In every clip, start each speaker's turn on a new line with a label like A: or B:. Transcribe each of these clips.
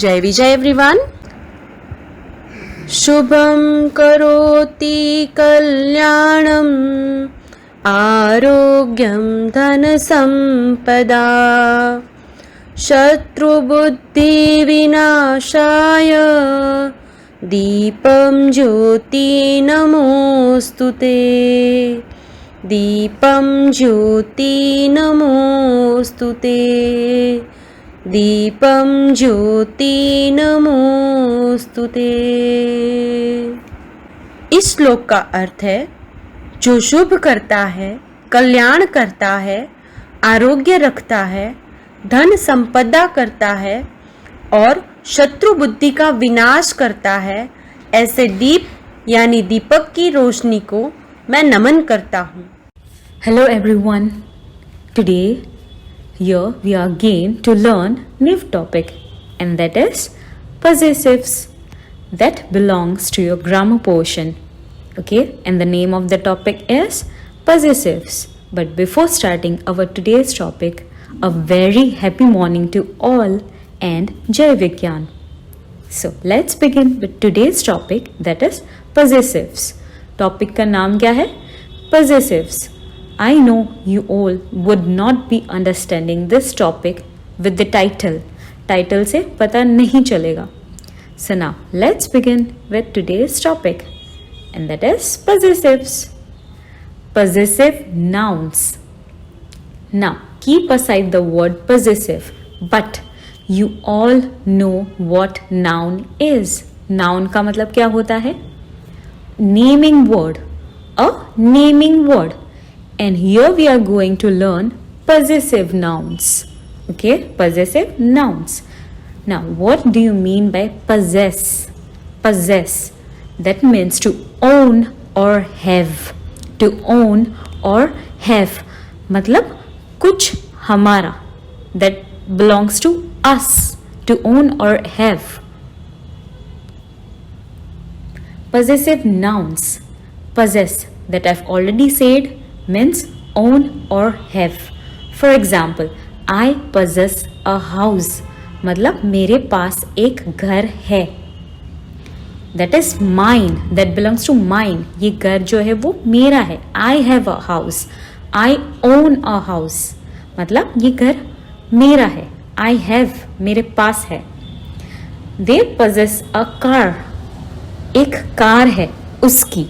A: जय विजय एवरीवन। शुभं करोति कल्याणं आरोग्यं धनसम्पदा शत्रुबुद्धिविनाशाय दीपं ज्योति नमोस्तुते दीपं ज्योति नमोस्तुते दीपं ज्योति नमोस्तुते। इस श्लोक का अर्थ है जो शुभ करता है, कल्याण करता है, आरोग्य रखता है, धन संपदा करता है और शत्रु बुद्धि का विनाश करता है, ऐसे दीप यानी दीपक की रोशनी को मैं नमन करता हूँ।
B: Hello everyone. Today here we are again to learn new topic, and that is possessives that belongs to your grammar portion. Okay, and the name of the topic is possessives. But before starting our today's topic, a very happy morning to all and Jai Vigyan. So let's begin with today's topic, that is possessives. Topic का नाम क्या है? Possessives. I know you all would not be understanding this topic with the title. Title से पता नहीं चलेगा. So now let's begin with today's topic, and that is possessives. Possessive nouns. Now keep aside the word possessive, but you all know what noun is. Noun का मतलब क्या होता है? Naming word. A naming word. And here we are going to learn possessive nouns. Okay, possessive nouns. Now, what do you mean by possess? Possess. That means to own or have. To own or have. मतलब कुछ हमारा. That belongs to us. To own or have. Possessive nouns. Possess. That I've already said means own or have. For example, I possess a house. मतलब मेरे पास एक घर है. That is mine. That belongs to mine. ये घर जो है वो मेरा है. I have a house. I own a house. मतलब ये घर मेरा है. I have मेरे पास है. They possess a car. एक कार है उसकी.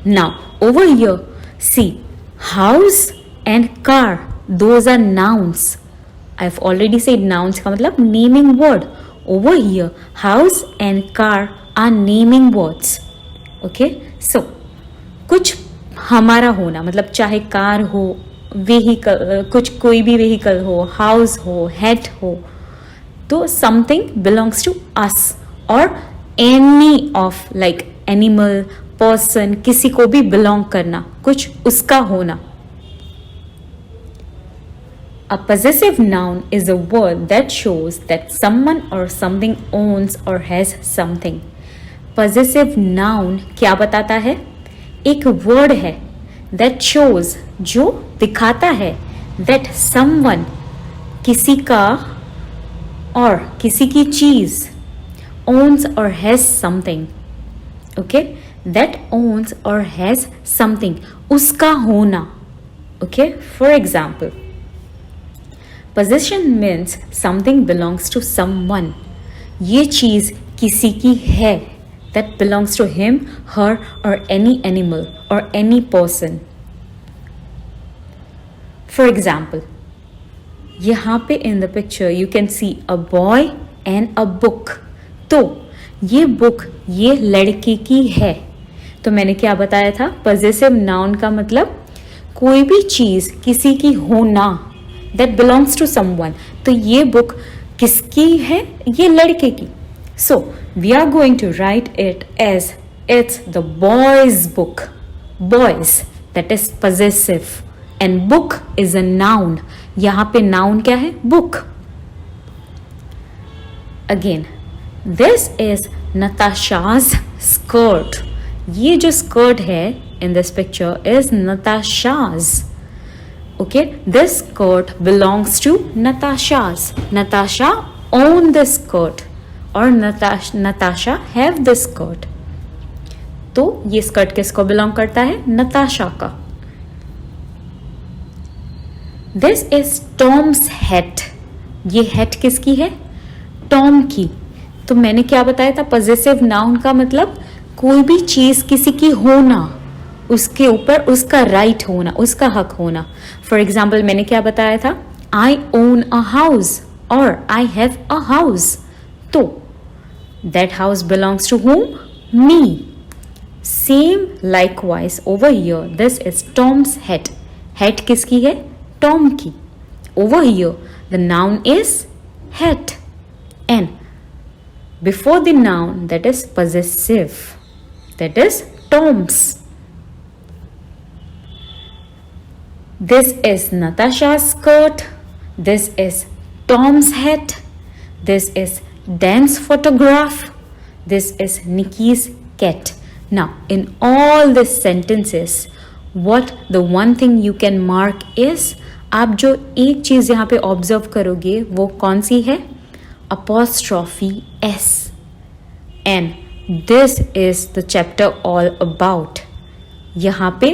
B: Now over here, see, house and car, those are nouns. I've already said nouns का मतलब naming word. Over here, house and car are naming words. Okay, so कुछ हमारा होना मतलब चाहे कार हो, vehicle, कुछ कोई भी vehicle हो, house हो, hat हो, तो something belongs to us or any of like animal, person, किसी को भी belong करना, कुछ उसका होना. A possessive noun is a word that shows that someone or something owns or has something. Possessive noun क्या बताता है? एक word है that shows, जो दिखाता है that someone, किसी का और किसी की चीज owns or has something. Okay? That owns or has something, उसका होना. Okay, for example, possession means something belongs to someone. ये चीज किसी की है. That belongs to him, her or any animal or any person. For example, यहाँ पे in the picture you can see a boy and a book. तो ये book ये लड़के की है. तो मैंने क्या बताया था? possessive noun का मतलब कोई भी चीज किसी की होना. that belongs to someone. तो ये बुक किसकी है? ये लड़के की. So we are going to write it as it's the boy's book. Boys, that is possessive, and book is a noun. यहाँ पे noun क्या है? book. Again, this is Natasha's skirt. ये जो skirt है in this picture is Natasha's. Okay, this skirt belongs to Natasha's. Natasha own the skirt or Natasha have the skirt. तो ये skirt किसको बिलोंग करता है? नताशा का. This is Tom's hat. ये hat किसकी है? टॉम की. तो मैंने क्या बताया था? पॉजेसिव नाउन का मतलब कोई भी चीज किसी की होना, उसके ऊपर उसका राइट होना, उसका हक होना. फॉर एग्जाम्पल मैंने क्या बताया था? आई ओन अ हाउस और आई हैव अ हाउस. तो that house belongs to whom? Me. Same likewise over here this is Tom's hat. hat किसकी है? टॉम की. Over here the noun is hat and before the noun that is possessive, that is Tom's. This is Natasha's skirt. This is Tom's hat. This is Dan's photograph. This is Nikki's cat. Now, in all these sentences, what the one thing you can mark is, आप जो एक चीज यहाँ पे observe करोगे वो कौन सी है? Apostrophe S. And this is the chapter all about. यहाँ पे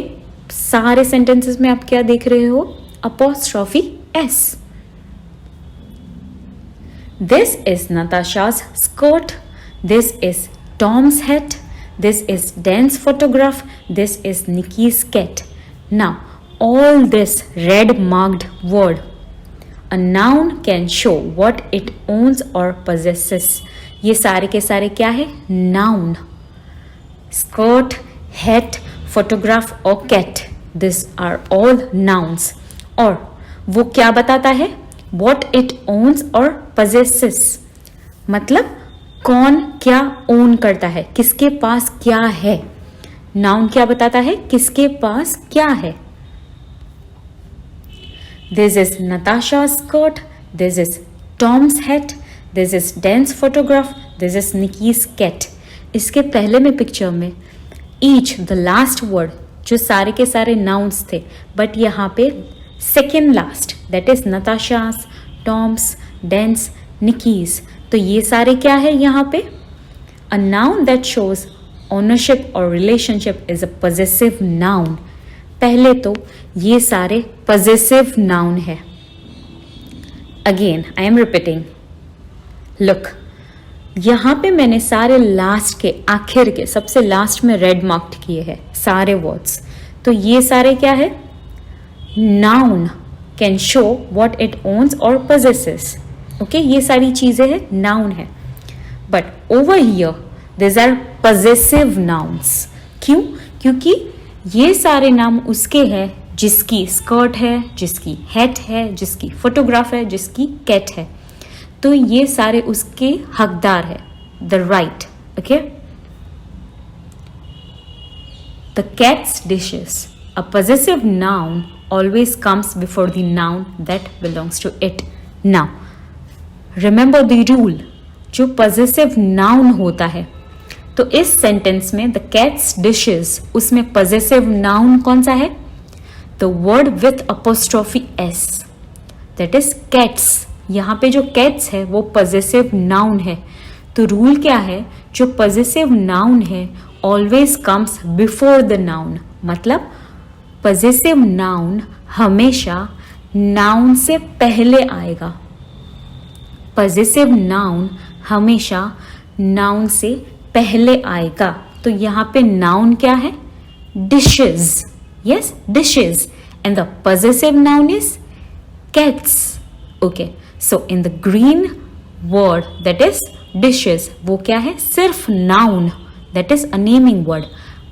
B: सारे sentences में आप क्या देख रहे हो? Apostrophe S. This is Natasha's skirt. This is Tom's hat. This is Dan's photograph. This is Nikki's cat. Now, all this red marked word, a noun can show what it owns or possesses. ये सारे के सारे क्या है? Noun. Skirt, hat, photograph और cat. These are all nouns. और वो क्या बताता है? What it owns or possesses. मतलब कौन क्या ओन करता है, किसके पास क्या है. नाउन क्या बताता है? किसके पास क्या है. This is Natasha's skirt. This is Tom's hat. This is Dan's photograph. This is Nikki's cat. इसके पहले में पिक्चर में each the last word जो सारे के सारे nouns थे, बट यहाँ पे second last that is Natasha's, Tom's, Dan's, Nikki's. तो ये सारे क्या है यहाँ पे? A noun that shows ownership or relationship is a possessive noun. पहले तो ये सारे possessive noun है. Again, I am repeating. Look, यहाँ पे मैंने सारे लास्ट के, आखिर के, सबसे लास्ट में रेड मार्क्ड किए हैं सारे वर्ड्स. तो ये सारे क्या है? Noun can show what it owns or possesses. Okay ये सारी चीजें हैं, नाउन है. But over here this are possessive nouns. क्यों? क्योंकि ये सारे नाम उसके हैं जिसकी स्कर्ट है, जिसकी हैट है, जिसकी फोटोग्राफ है, जिसकी कैट है. तो ये सारे उसके हकदार है, the right. Okay. The cats dishes. A possessive noun always comes before the noun that belongs to it. Now, remember the rule. जो possessive noun होता है, तो इस सेंटेंस में the cat's dishes, उसमें possessive noun कौन सा है? The word with apostrophe s, that is cats. यहाँ पे जो cats है वो possessive noun है. तो रूल क्या है? जो possessive noun है always comes before the noun. मतलब possessive noun हमेशा noun से पहले आएगा. possessive noun हमेशा noun से पहले आएगा. तो यहाँ पे noun क्या है? dishes. Yes, dishes. And the possessive noun is cats. Okay. So in the green word that is dishes, वो क्या है? सिर्फ noun, that is a naming word.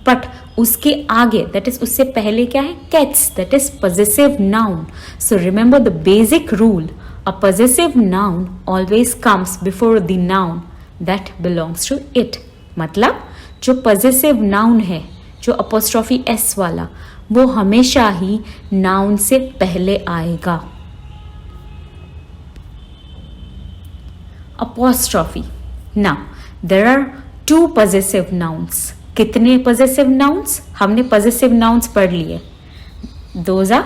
B: But उसके आगे that is उससे पहले क्या है? cats, that is possessive noun. So remember the basic rule. A possessive noun always comes before the noun that belongs to it. मतलब जो possessive noun है, जो apostrophe s वाला, वो हमेशा ही noun से पहले आएगा. Apostrophe. Now there are two possessive nouns. कितने possessive nouns? हमने possessive nouns पढ़ लिए. Those are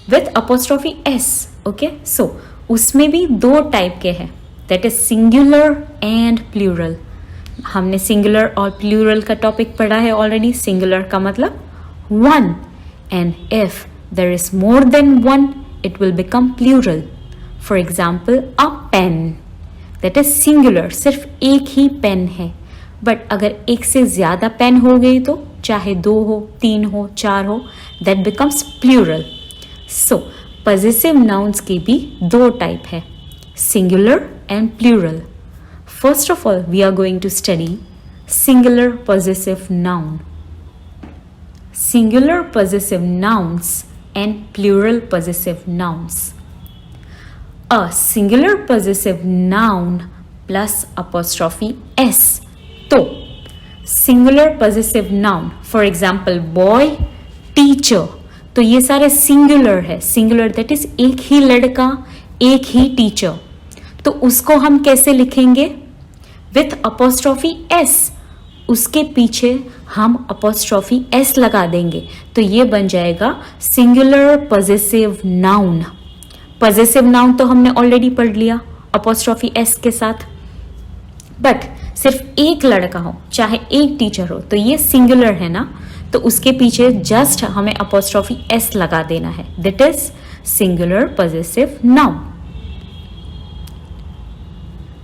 B: with apostrophe s. Okay, so उसमें भी दो टाइप के हैं. that is singular and plural. हमने singular और plural का topic पढ़ा है already. Singular का मतलब one, and if there is more than one, it will become plural. For example, a pen, that is singular, सिर्फ एक ही पेन है. बट अगर एक से ज़्यादा पेन हो गई तो चाहे 2 हो, 3 हो, 4 हो, that becomes plural. So, possessive nouns के भी 2 टाइप है, singular and plural. First of all, we are going to study singular possessive noun. Singular possessive nouns and plural possessive nouns. A singular possessive noun plus apostrophe s. तो singular possessive noun, for example boy, teacher, तो ये सारे singular है. Singular that is एक ही लड़का, एक ही teacher. तो उसको हम कैसे लिखेंगे? With apostrophe s. उसके पीछे हम apostrophe s लगा देंगे, तो ये बन जाएगा singular possessive noun. Possessive noun तो हमने ऑलरेडी पढ़ लिया apostrophe s के साथ. बट सिर्फ एक लड़का हो, चाहे एक टीचर हो, तो ये सिंगुलर है ना, तो उसके पीछे जस्ट हमें apostrophe s लगा देना है. That is singular possessive noun.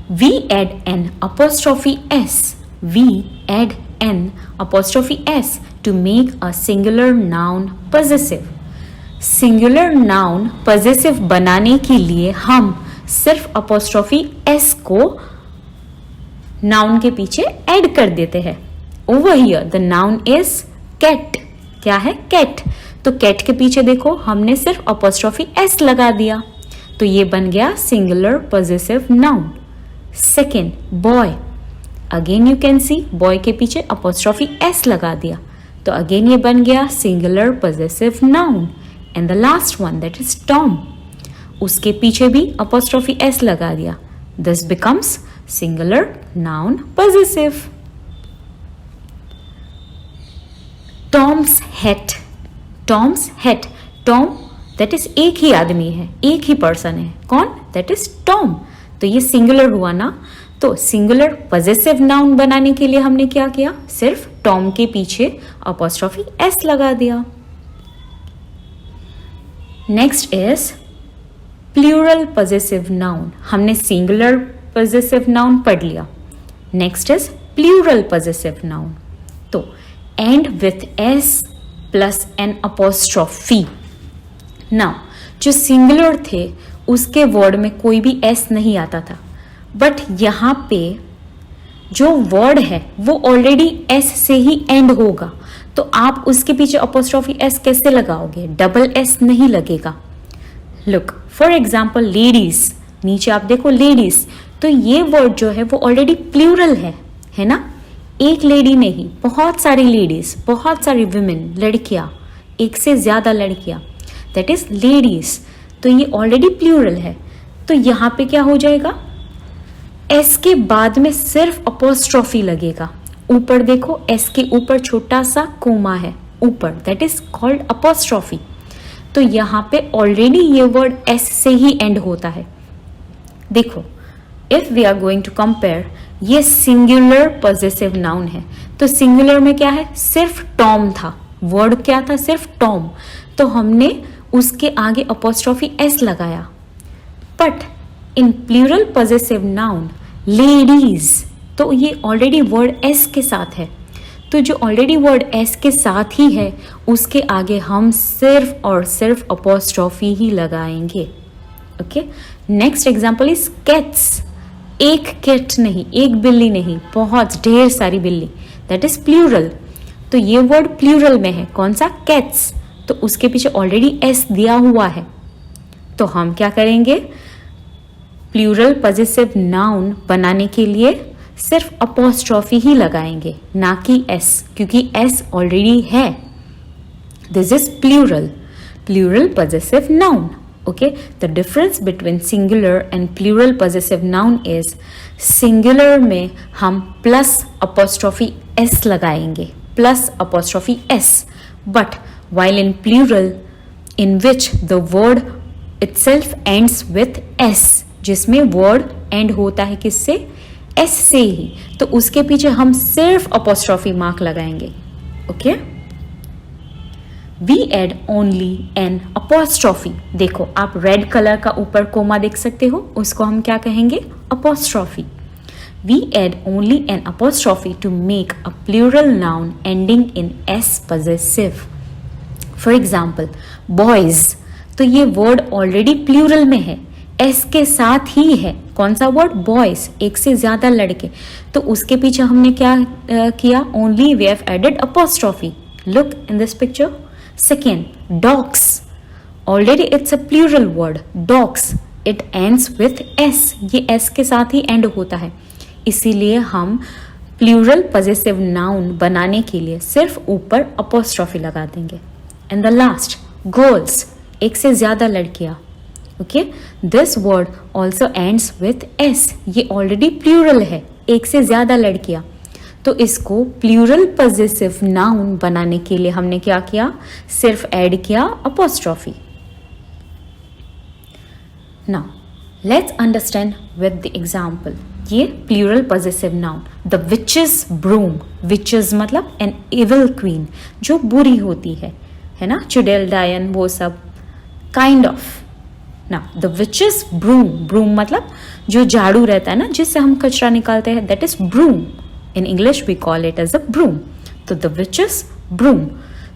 B: We add an apostrophe s. We add an apostrophe s to make a singular noun possessive. Singular noun possessive बनाने के लिए हम सिर्फ apostrophe s को noun के पीछे ऐड कर देते हैं. Over here the noun is cat. क्या है? cat. तो cat के पीछे देखो हमने सिर्फ apostrophe s लगा दिया, तो ये बन गया singular possessive noun. Second, boy. Again you can see boy के पीछे apostrophe s लगा दिया, तो again ये बन गया singular possessive noun. And the last one, that is Tom. उसके पीछे भी apostrophe s लगा दिया. This becomes singular noun possessive. Tom's hat. Tom's hat. Tom that is एक ही आदमी है, एक ही पर्सन है. कौन? That is Tom. तो ये सिंगुलर हुआ ना, तो सिंगुलर पॉजेसिव नाउन बनाने के लिए हमने क्या किया? सिर्फ टॉम के पीछे अपॉस्ट्रोफी s लगा दिया. Next is plural possessive noun. हमने सिंगुलर पॉजेसिव नाउन पढ़ लिया. Next is plural possessive noun. तो end with s plus an apostrophe. Now जो सिंगुलर थे उसके वर्ड में कोई भी s नहीं आता था, बट यहाँ पे जो वर्ड है वो ऑलरेडी s से ही एंड होगा, तो आप उसके पीछे अपॉस्ट्रोफी s कैसे लगाओगे? डबल s नहीं लगेगा. Look for example ladies. नीचे आप देखो लेडीज, तो ये वर्ड जो है वो ऑलरेडी प्लूरल है ना. एक लेडी नहीं, बहुत सारी लेडीज, बहुत सारी वुमेन, लड़कियां, एक से ज्यादा लड़कियां, दैट इज लेडीज. तो ये ऑलरेडी प्लूरल है, तो यहाँ पे क्या हो जाएगा? s के बाद में सिर्फ अपॉस्ट्रोफी लगेगा. ऊपर देखो s के ऊपर छोटा सा कोमा है ऊपर, दैट इज कॉल्ड अपॉस्ट्रोफी. तो यहाँ पे ऑलरेडी ये वर्ड s से ही एंड होता है. देखो if we are going to compare, ये सिंगुलर पॉजेसिव नाउन है, तो सिंगुलर में क्या है? सिर्फ टॉम था, वर्ड क्या था? सिर्फ टॉम, तो हमने उसके आगे अपॉस्ट्रोफी s लगाया. But in plural possessive noun ladies, तो ये ऑलरेडी वर्ड s के साथ है, तो जो ऑलरेडी वर्ड s के साथ ही है उसके आगे हम सिर्फ और सिर्फ अपॉस्ट्रोफी ही लगाएंगे. Okay. Next example is cats. एक कैट नहीं, एक बिल्ली नहीं, बहुत ढेर सारी बिल्ली, दैट इज प्लूरल. तो ये वर्ड प्लूरल में है. कौन सा? कैट्स. तो उसके पीछे ऑलरेडी s दिया हुआ है, तो हम क्या करेंगे? प्लूरल पॉजेसिव नाउन बनाने के लिए सिर्फ अपॉस्ट्रोफी ही लगाएंगे, ना कि s, क्योंकि s ऑलरेडी है. This is plural possessive noun. Okay, the difference between singular and plural possessive noun is singular में हम plus apostrophe s लगाएंगे, plus apostrophe s. But while in plural, in which the word itself ends with s, जिसमें word and होता है किससे, S से ही, तो उसके पीछे हम सिर्फ अपोस्ट्रोफी मार्क लगाएंगे. Okay, we add only an apostrophe. देखो आप रेड कलर का ऊपर कोमा देख सकते हो, उसको हम क्या कहेंगे, apostrophe. We add only an apostrophe to make a plural noun ending in s possessive. For example, boys. तो ये वर्ड ऑलरेडी प्लूरल में है, s के साथ ही है. कौन सा वर्ड, बॉयज, एक से ज्यादा लड़के. तो उसके पीछे हमने क्या किया, only we have added apostrophe. Look in this picture. Second, dogs. Already it's a plural word, dogs. It ends with s. ये s के साथ ही एंड होता है, इसीलिए हम प्लूरल पॉजेसिव नाउन बनाने के लिए सिर्फ ऊपर अपोस्ट्रोफी लगा देंगे. एंड द लास्ट, गर्ल्स, एक से ज्यादा लड़कियां. Okay, this word also ends with S. ये ऑलरेडी प्लूरल है, एक से ज्यादा लड़कियां. तो इसको प्लूरल पॉजेसिव नाउन बनाने के लिए हमने क्या किया, सिर्फ ऐड किया apostrophe. Now let's understand with the example. ये plural possessive noun, the witches broom. Witches मतलब एन इविल क्वीन, जो बुरी होती है ना, चुड़ैल डायन वो सब, काइंड ऑफ. ना, द विचेस ब्रूम. ब्रूम मतलब जो झाड़ू रहता है ना, जिससे हम कचरा निकालते हैं, that is broom. In English we call it as a broom. तो द विचेस ब्रूम.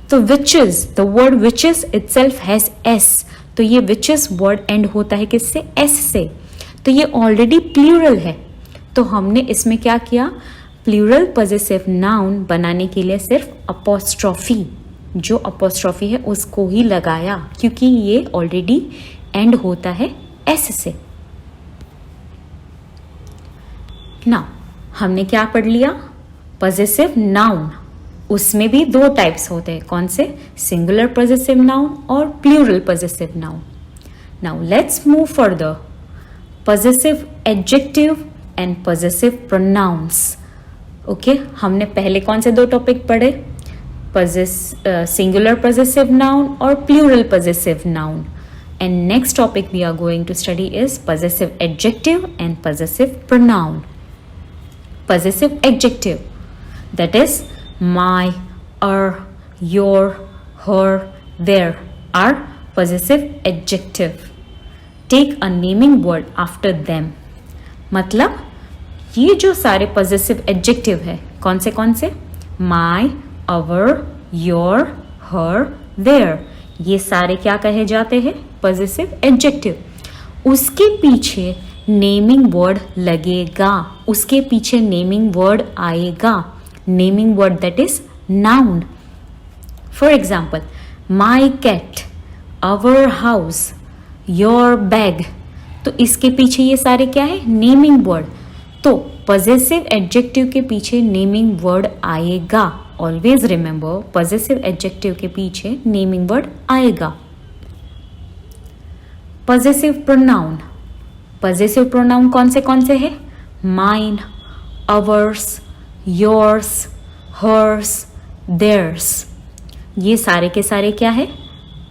B: तो witches, the word witches itself has S. तो ये विचेस वर्ड एंड होता है किससे, एस से. तो ये ऑलरेडी प्लूरल है, तो हमने इसमें क्या किया, प्लूरल पॉजेसिव नाउन बनाने के लिए सिर्फ अपोस्ट्रोफी, जो अपोस्ट्रोफी है उसको ही लगाया, क्योंकि ये ऑलरेडी एंड होता है एस से. नाउ हमने क्या पढ़ लिया, पॉजेसिव नाउन. उसमें भी दो टाइप्स होते हैं, कौन से, सिंगुलर पॉजेसिव नाउन और plural possessive noun. Now let's move further. Possessive adjective and possessive pronouns. Okay, हमने पहले कौन से दो टॉपिक पढ़े, सिंगुलर पॉजेसिव नाउन और plural possessive noun. And next topic we are going to study is possessive adjective and possessive pronoun. Possessive adjective, that is my, your, her, their are possessive adjective. Take a naming word after them. मतलब ये जो सारे possessive adjective है, कौन से, my, our, your, her, their, ये सारे क्या कहे जाते हैं, possessive adjective. उसके पीछे naming word लगेगा, उसके पीछे naming word आएगा. Naming word that is noun. For example, my cat, our house, your bag. तो इसके पीछे ये सारे क्या है, नेमिंग वर्ड. तो पॉजेसिव एडजेक्टिव के पीछे नेमिंग वर्ड आएगा. ऑलवेज रिमेंबर, पॉजेसिव एडजेक्टिव के पीछे नेमिंग वर्ड आएगा. Possessive pronoun. पॉजेसिव प्रोनाउन कौन से है, mine, ours, yours, hers, theirs. ये सारे के सारे क्या है,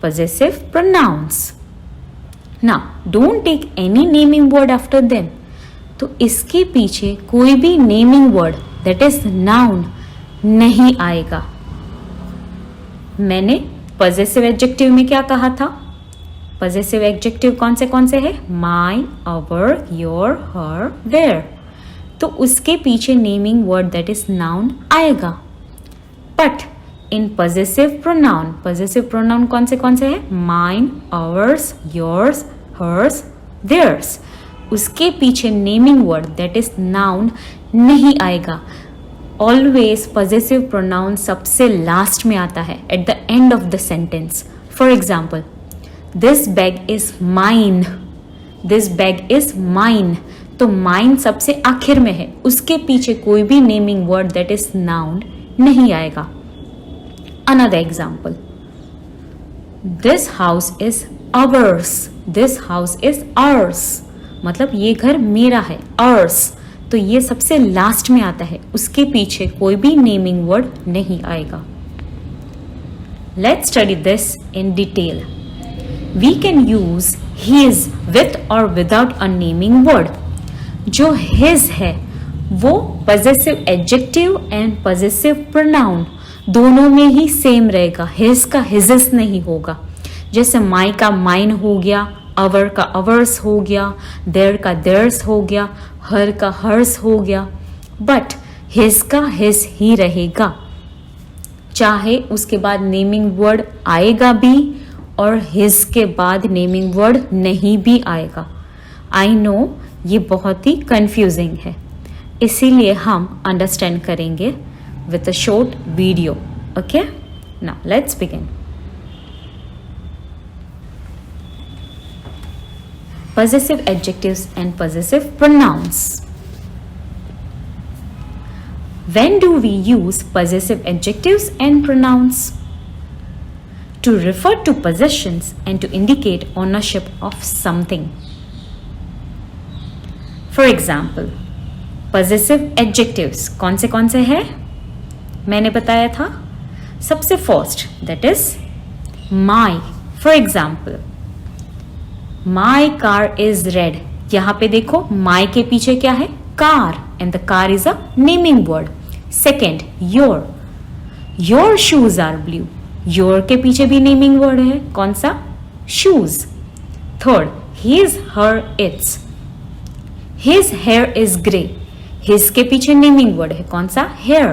B: possessive pronouns. Now, don't take any naming word after them. तो इसके पीछे कोई भी naming word that is noun नहीं आएगा. मैंने possessive adjective में क्या कहा था, possessive adjective कौन से है, my, our, your, her, their. तो उसके पीछे naming word that is noun आएगा. बट इन पॉजेसिव प्रोनाउन कौन से है, mine, ours, yours, hers, theirs. उसके पीछे naming word that is noun नहीं आएगा. ऑलवेज पॉजेसिव प्रोनाउन सबसे लास्ट में आता है, at the end of the sentence. For example, this bag is mine. This bag is mine. तो माइन सबसे आखिर में है, उसके पीछे कोई भी naming word that is noun नहीं आएगा. Another example, this house is ours. This house is ours, मतलब ये घर मेरा है, आवर्स. तो ये सबसे लास्ट में आता है, उसके पीछे कोई भी नेमिंग वर्ड नहीं आएगा. Let's study this in detail. we can use his with or without a naming word. जो his है वो possessive adjective and possessive pronoun दोनों में ही सेम रहेगा, his का his नहीं होगा. जैसे my का mine हो गया, our का ours हो गया, their का theirs हो गया, her का hers हो गया, but his का his ही रहेगा, चाहे उसके बाद नेमिंग वर्ड आएगा भी और his के बाद नेमिंग वर्ड नहीं भी आएगा. आई नो ये बहुत ही कंफ्यूजिंग है, इसीलिए हम अंडरस्टैंड करेंगे with a short video. Okay, now let's begin. Possessive adjectives and possessive pronouns. When do we use possessive adjectives and pronouns? To refer to possessions and to indicate ownership of something. For example, possessive adjectives कौन से हैं? मैंने बताया था. सबसे first, that is my. For example, My car is red. यहाँ पे देखो my के पीछे क्या है? car, and the car is a naming word. Second, your shoes are blue. Your के पीछे भी naming word है, कौन सा? shoes. Third, his, her, its. His hair is grey. His के पीछे naming word है, कौन सा? hair.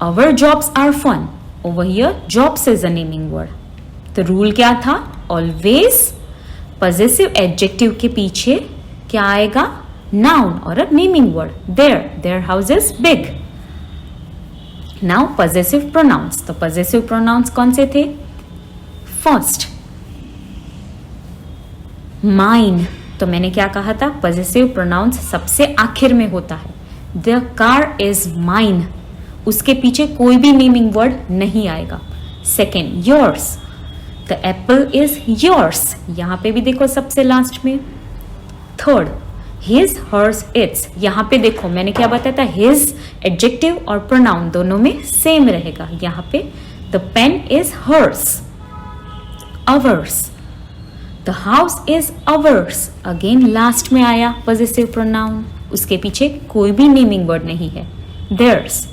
B: Our jobs are fun. Over here, jobs is a naming word. तो रूल क्या था? ऑलवेज पजेसिव एडजेक्टिव के पीछे क्या आएगा? नाउन और a naming word. Their house is big. Now possessive pronouns. तो पजेसिव प्रोनाउंस कौन से थे? First, mine. तो मैंने क्या कहा था? पजेसिव प्रोनाउंस सबसे आखिर में होता है. द कार इज माइन, उसके पीछे कोई भी नेमिंग वर्ड नहीं आएगा. Second, yours. The apple is yours. यहाँ पे भी देखो सबसे लास्ट में. Third, his, hers, its. यहाँ पे देखो मैंने क्या बताया था? his एडजेक्टिव और प्रोनाउन दोनों में सेम रहेगा. यहाँ पे the pen is hers. ours. The house is ours. Again last में आया possessive pronoun. उसके पीछे कोई भी नेमिंग वर्ड नहीं है. theirs.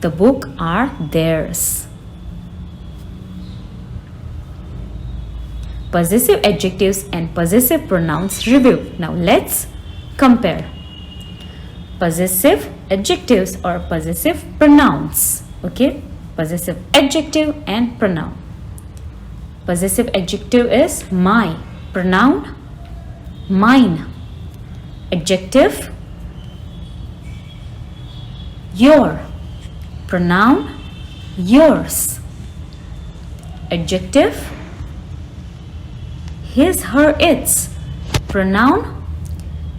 B: The book are theirs. Possessive adjectives and possessive pronouns review. Now let's compare possessive adjectives or possessive pronouns. Okay, possessive adjective and pronoun. Possessive adjective is my. Pronoun mine. Adjective your. Pronoun yours. Adjective his, her, its. Pronoun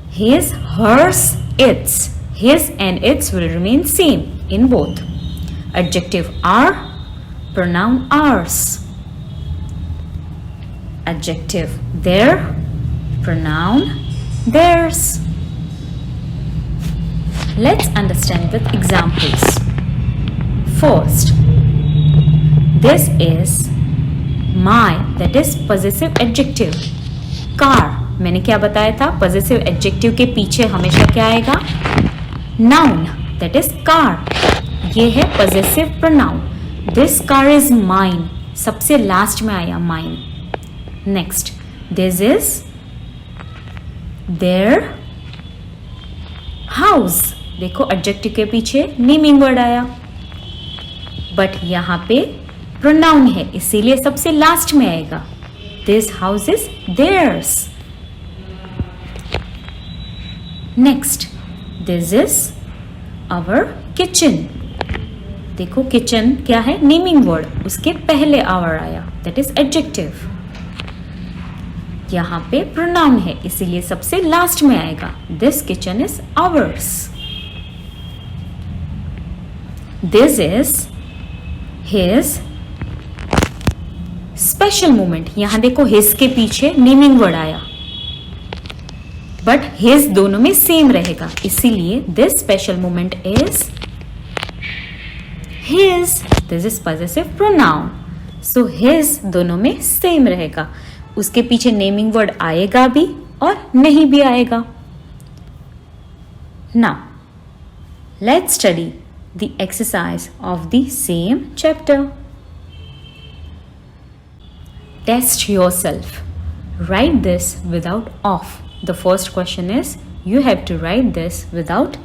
B: his, hers, its. His and its will remain same in both. Adjective our. Pronoun ours. Adjective their. Pronoun theirs. Let's understand with examples. First, this is my, that is possessive adjective. car, मैंने क्या बताया था? possessive adjective के पीछे हमेशा क्या आएगा? noun, that is car. ये है possessive pronoun. this car is mine. सबसे लास्ट में आया mine. next, this is their house. देखो adjective के पीछे naming word आया, but यहाँ पे प्रोनाउन है इसीलिए सबसे लास्ट में आएगा. This house is theirs. Next, this is our kitchen. देखो किचन क्या है? नेमिंग वर्ड, उसके पहले आवर आया, दैट इज एडजेक्टिव. यहाँ पे प्रोनाउन है इसीलिए सबसे लास्ट में आएगा. This kitchen is ours. This is his special moment. यहां देखो हिज के पीछे नेमिंग वर्ड आया, बट हिज दोनों में सेम रहेगा इसीलिए this special moment is his. This is possessive pronoun. So his दोनों में सेम रहेगा, उसके पीछे नेमिंग वर्ड आएगा भी और नहीं भी आएगा. Now let's study the exercise of the same chapter. Test yourself. Write this without of. The first question is you have to write this without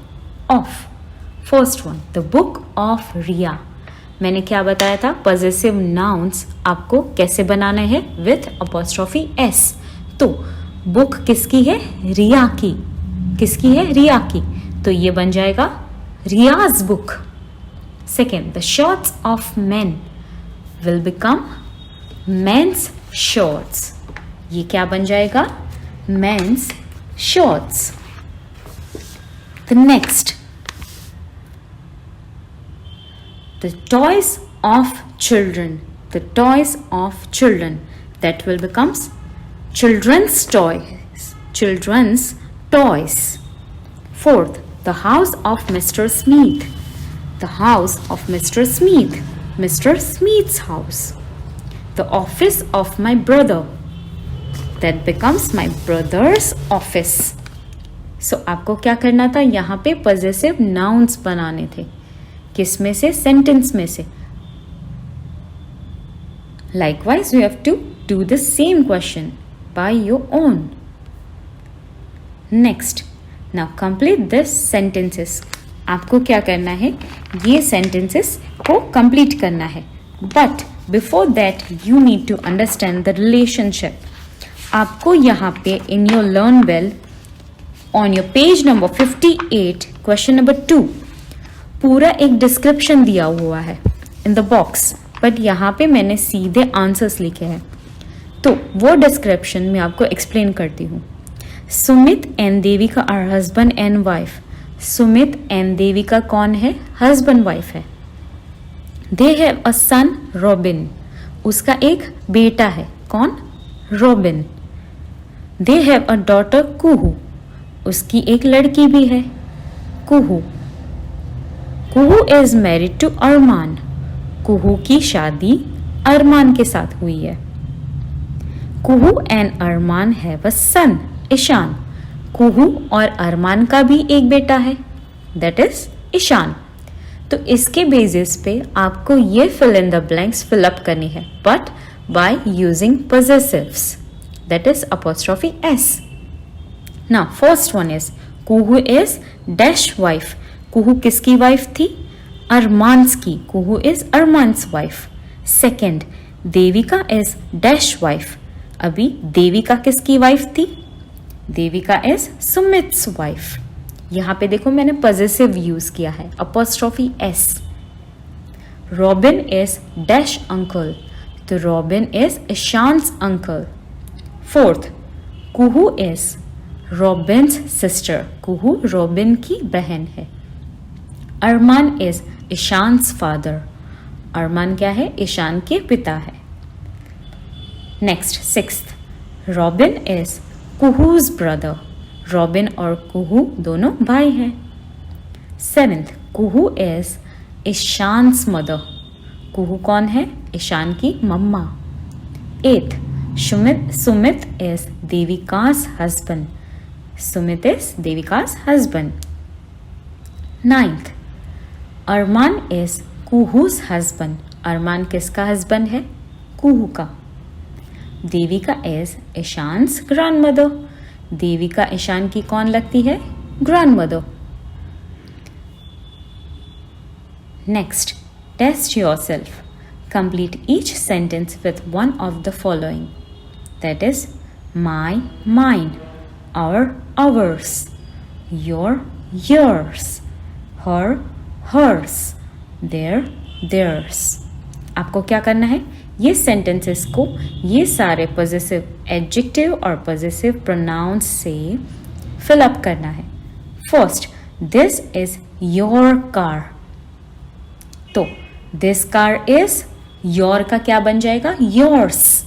B: of. First one, the book of Riya. मैंने क्या बताया था? Possessive nouns आपको कैसे बनाने हैं? With apostrophe s. तो book किसकी है? रिया की. किसकी है? रिया की. तो ये बन जाएगा Riya's book. Second, the shorts of men will become men's shorts. ये क्या बन जाएगा? Men's shorts. The next, the toys of children. The toys of children, that will becomes children's toys. Children's toys. Fourth, the house of Mr. Smith. The house of Mr. Smith. Mr. Smith's house. The office of my brother. That becomes my brother's office. So आपको क्या करना था? यहाँ पे possessive nouns बनाने थे. किस में से? Sentence में से. Likewise, you have to do the same question by your own. Next, now complete this sentences. आपको क्या करना है? ये sentences को complete करना है. But before that, you need to understand the relationship. आपको यहाँ पे in your learn well on your page number 58, question number 2, पूरा एक description दिया हुआ है in the box. But यहाँ पे मैंने सीधे answers लिखे हैं. तो वो description मैं आपको explain करती हूँ. Sumit and Devika are husband and wife. Sumit and Devika कौन है? हस्बैंड वाइफ है. They have a son Robin. उसका एक बेटा है. कौन? Robin. They have a daughter Kuhu. उसकी एक लड़की भी है, Kuhu. Kuhu is married to Arman. Kuhu की शादी अरमान के साथ हुई है. Kuhu and Arman have a son Ishaan. Kuhu और अरमान का भी एक बेटा है, दैट इज ईशान. तो इसके बेसिस पे आपको ये fill in the blanks fill up करनी है, but by using possessives, that is apostrophe s. Now first one is Kuhu is dash wife. Kuhu किसकी वाइफ थी? अरमान्स की. Kuhu is Arman's wife. Second, Devika is dash wife. अभी देविका किसकी वाइफ थी? Devika is Sumit's wife. यहाँ पे देखो मैंने possessive यूज किया है, apostrophe s. Robin is dash uncle. तो Robin is Ishaan's uncle. Fourth, Kuhu is Robin's sister. Kuhu Robin की बहन है. अरमान इज ईशान्स फादर. अरमान क्या है? ईशान के पिता है. Next, sixth, Robin is Kuhu's brother. Robin और कुहू दोनों भाई हैं. Seventh, Kuhu is Ishaan's mother. Kuhu कौन है? ईशान की मम्मा. Eighth, Sumit is Devika's husband. Sumit is Devika's husband. Ninth, Arman is Kuhu's husband. Arman किसका हस्बैंड है? कुहू का. Devika is Ishaan's grandmother. Devika Ishaan की कौन लगती है? Grandmother. Next, test yourself. Complete each sentence with one of the following, that is my, mine, our, ours, your, yours, her, hers, their, theirs. आपको क्या करना है? ये सेंटेंसेस को ये सारे पॉजिटिव एडजेक्टिव और पॉजिटिव प्रोनाउंस से फिल अप करना है. First, this is your car. तो दिस कार इज योर का क्या बन जाएगा? योर्स.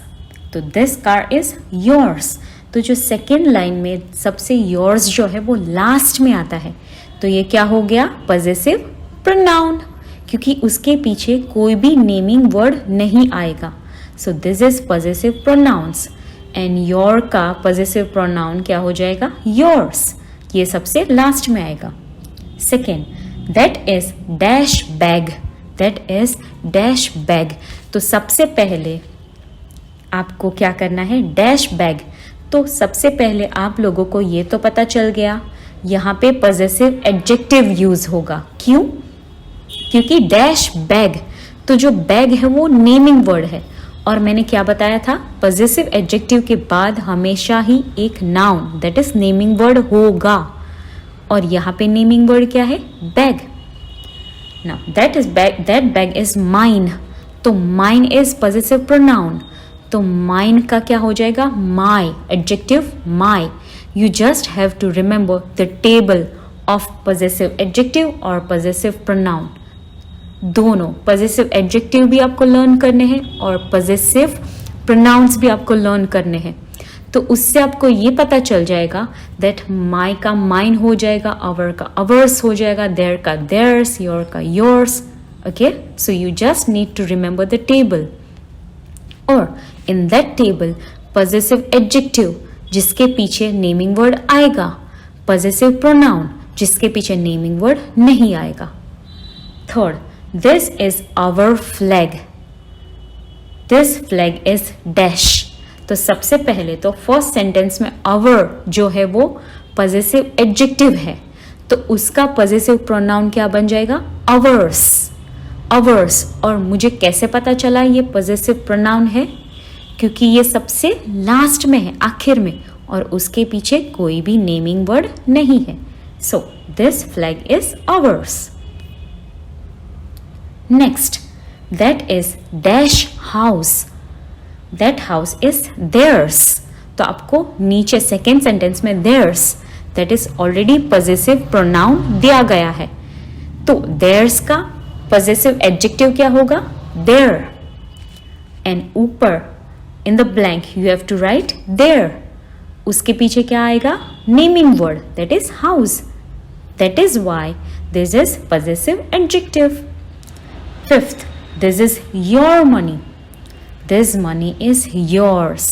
B: तो दिस कार इज योर्स. तो जो सेकेंड लाइन में सबसे योर्स जो है वो लास्ट में आता है, तो ये क्या हो गया? Positive pronoun. क्योंकि उसके पीछे कोई भी नेमिंग वर्ड नहीं आएगा. So this is possessive pronouns and your का पॉजेसिव प्रोनाउन क्या हो जाएगा? योर्स. ये सबसे लास्ट में आएगा. Second, that is dash bag. That is dash bag. तो सबसे पहले आपको क्या करना है? Dash bag. तो सबसे पहले आप लोगों को ये तो पता चल गया यहाँ पे पॉजेसिव एडजेक्टिव यूज होगा. क्यों? क्योंकि डैश बैग, तो जो बैग है वो नेमिंग वर्ड है. और मैंने क्या बताया था? पॉजेसिव एडजेक्टिव के बाद हमेशा ही एक noun that is naming word होगा. और यहाँ पे नेमिंग वर्ड क्या है? Bag. Now that bag is mine. तो माइन इज पॉजेसिव प्रोनाउन. तो माइन का क्या हो जाएगा? My. Adjective my. You just have to remember the table of possessive adjective और पॉजेसिव प्रोनाउन. दोनों पॉजेसिव एडजेक्टिव भी आपको लर्न करने हैं और पॉजेसिव प्रोनाउंस भी आपको लर्न करने हैं. तो उससे आपको ये पता चल जाएगा दैट माई का माइन हो जाएगा, आवर का आवर्स हो जाएगा, देयर का देयर्स, योर का yours. Okay, so you just need to remember the table. और in that table possessive adjective जिसके पीछे नेमिंग वर्ड आएगा, पॉजेसिव प्रोनाउन जिसके पीछे नेमिंग वर्ड नहीं आएगा. Third, this is our flag. This flag is dash. तो सबसे पहले तो फर्स्ट सेंटेंस में आवर जो है वो पॉजेसिव एडजेक्टिव है, तो उसका पॉजेसिव प्रोनाउन क्या बन जाएगा? आवर्स. आवर्स. और मुझे कैसे पता चला ये पॉजेसिव प्रोनाउन है? क्योंकि ये सबसे लास्ट में है, आखिर में, और उसके पीछे कोई भी नेमिंग वर्ड नहीं है. So this flag is ours. Next, that is dash house. That house is theirs. तो आपको नीचे सेकेंड सेंटेंस में theirs that is already possessive pronoun दिया गया है. तो theirs का पॉजेसिव एडजेक्टिव क्या होगा? their. एंड ऊपर in the blank you have to write their. उसके पीछे क्या आएगा? Naming word that is house. That is why this is possessive adjective. Fifth, this is your money. This money is yours.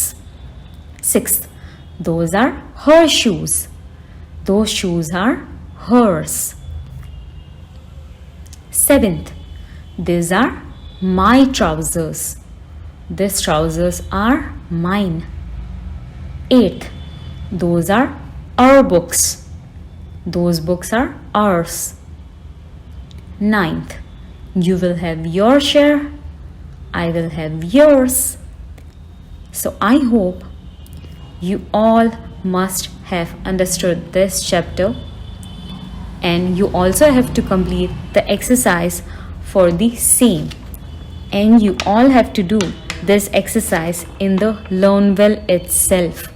B: Sixth, those are her shoes. Those shoes are hers. Seventh, these are my trousers. These trousers are mine. Eighth, those are our books. Those books are ours. Ninth, you will have your share, I will have yours. So I hope you all must have understood this chapter, and you also have to complete the exercise for the same, and you all have to do this exercise in the LearnWell itself,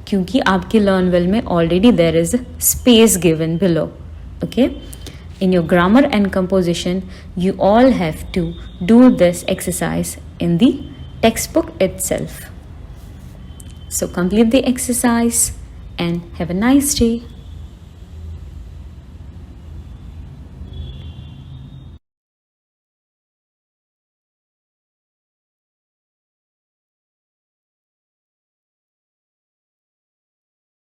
B: क्योंकि आपके LearnWell में already there is space given below. Okay, in your grammar and composition you all have to do this exercise in the textbook itself. So complete the exercise and have a nice day.